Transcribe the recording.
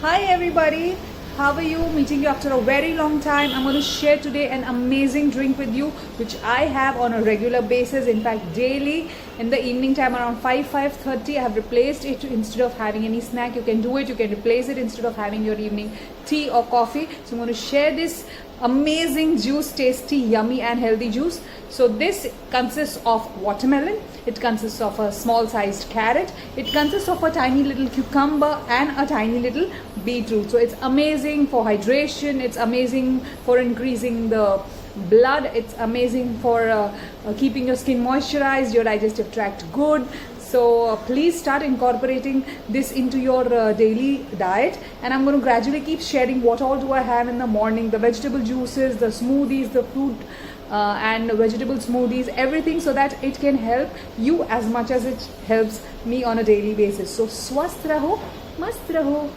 Hi everybody, how are you? Meeting you after a very long time. I'm going to share today an amazing drink with you which I have on a regular basis, in fact daily. In the evening time around 5:30 I have replaced it. Instead of having any snack, you can do it, you can replace it instead of having your evening tea or coffee. So I'm going to share this amazing juice, tasty, yummy and healthy juice. So this consists of watermelon, it consists of a small sized carrot, it consists of a tiny little cucumber and a tiny little beetroot. So it's amazing for hydration, it's amazing for increasing the blood, it's amazing for keeping your skin moisturized, your digestive tract good. So please start incorporating this into your daily diet, and I'm going to gradually keep sharing what all do I have in the morning, the vegetable juices, the smoothies, the fruit and vegetable smoothies, everything, so that it can help you as much as it helps me on a daily basis. So swasth raho, mast raho.